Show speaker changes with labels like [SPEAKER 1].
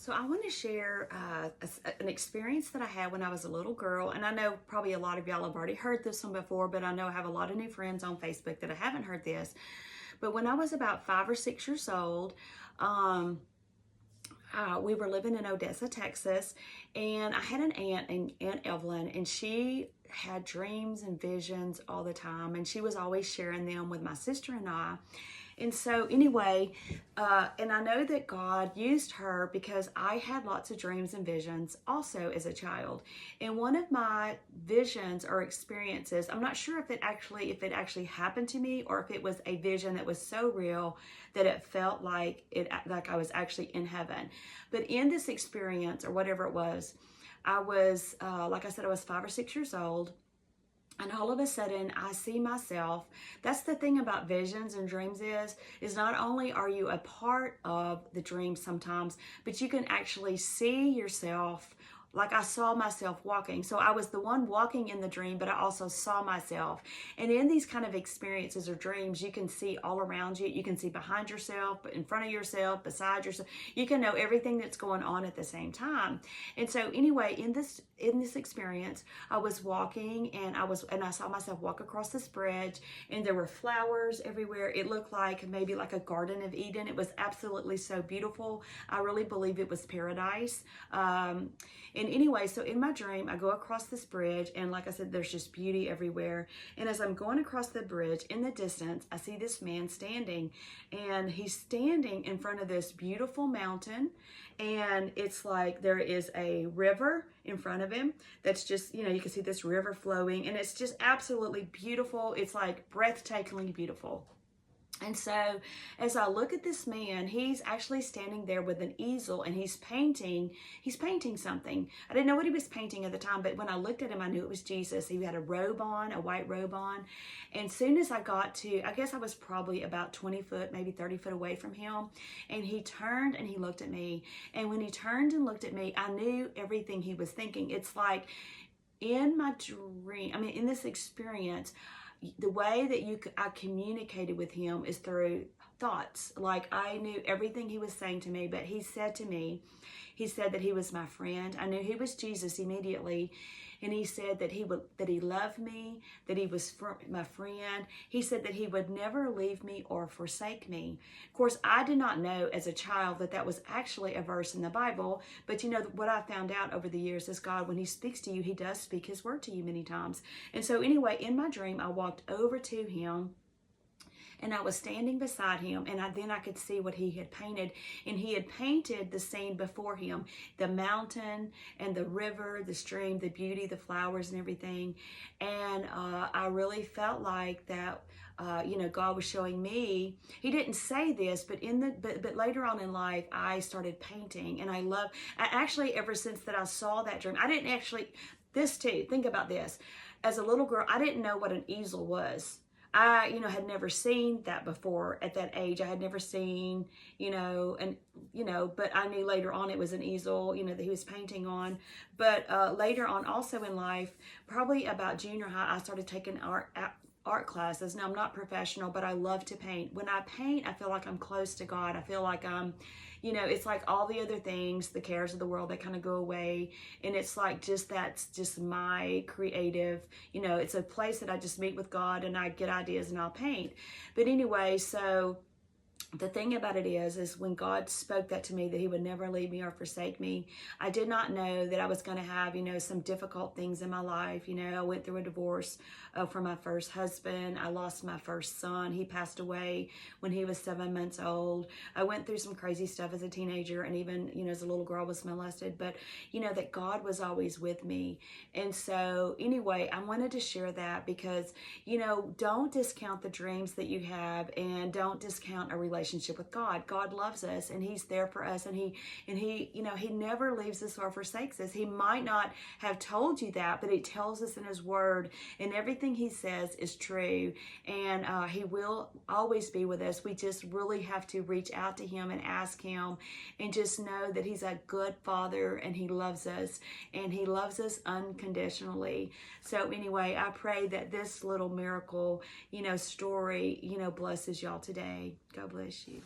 [SPEAKER 1] So I want to share an experience that I had when I was a little girl, and I know probably a lot of y'all have already heard this one before, but I know I have a lot of new friends on Facebook that I haven't heard this. But when I was about 5 or 6 years old, um, we were living in Odessa, Texas, and I had an aunt, and Aunt Evelyn, and she had dreams and visions all the time, and she was always sharing them with my sister and I. And so, anyway, and I know that God used her because I had lots of dreams and visions also as a child. And one of my visions or experiences, I'm not sure if it actually happened to me or if it was a vision that was so real that it felt like I was actually in heaven. But in this experience or whatever it was, I was like I said, I was 5 or 6 years old. And all of a sudden, I see myself. That's the thing about visions and dreams is not only are you a part of the dream sometimes, but you can actually see yourself. Like I saw myself walking. So I was the one walking in the dream, but I also saw myself. And in these kind of experiences or dreams, you can see all around you. You can see behind yourself, in front of yourself, beside yourself. You can know everything that's going on at the same time. And so anyway, in this experience, I was walking and I saw myself walk across this bridge, and there were flowers everywhere. It looked like maybe like a Garden of Eden. It was absolutely so beautiful. I really believe it was paradise. And anyway, so in my dream, I go across this bridge, and like I said, there's just beauty everywhere. And as I'm going across the bridge, in the distance, I see this man standing, and he's standing in front of this beautiful mountain. And it's like there is a river in front of him that's just, you can see this river flowing, and it's just absolutely beautiful. It's like breathtakingly beautiful. And so as I look at this man, he's actually standing there with an easel, and he's painting something. I didn't know what he was painting at the time, but when I looked at him, I knew it was Jesus. He had a robe on, a white robe on. And soon as I got to, I guess I was probably about 20 foot, maybe 30 foot away from him. And he turned and he looked at me. And when he turned and looked at me, I knew everything he was thinking. It's like in my dream, in this experience, the way that I communicated with him is through thoughts. Like I knew everything he was saying to me, but he said that he was my friend. I knew he was Jesus immediately. And he said that he loved me, that he was my friend. He said that he would never leave me or forsake me. Of course, I did not know as a child that was actually a verse in the Bible. But what I found out over the years is God, when he speaks to you, he does speak his word to you many times. And so anyway, in my dream, I walked over to him, and I was standing beside him, and then I could see what he had painted. And he had painted the scene before him, the mountain and the river, the stream, the beauty, the flowers and everything. And I really felt like that, God was showing me. He didn't say this, but but later on in life, I started painting, and I actually, ever since that I saw that dream, I didn't actually, this too, think about this. As a little girl, I didn't know what an easel was. I, had never seen that before at that age. I had never seen, but I knew later on it was an easel, that he was painting on. But later on, also in life, probably about junior high, I started taking art classes. Now, I'm not professional, but I love to paint. When I paint, I feel like I'm close to God. I feel like I'm, it's like all the other things, the cares of the world, they kind of go away. And it's like that's just my creative, it's a place that I just meet with God, and I get ideas and I'll paint. But anyway, so the thing about it is when God spoke that to me, that he would never leave me or forsake me, I did not know that I was going to have, some difficult things in my life. I went through a divorce from my first husband. I lost my first son. He passed away when he was 7 months old. I went through some crazy stuff as a teenager, and even, as a little girl, was molested. But, that God was always with me. And so anyway, I wanted to share that because, don't discount the dreams that you have, and don't discount a relationship with God. God loves us, and he's there for us, and he never leaves us or forsakes us. He might not have told you that, but he tells us in his word, and everything he says is true, and he will always be with us. We just really have to reach out to him and ask him, and just know that he's a good father, and he loves us, and he loves us unconditionally. So anyway, I pray that this little miracle, story, blesses y'all today. God bless you.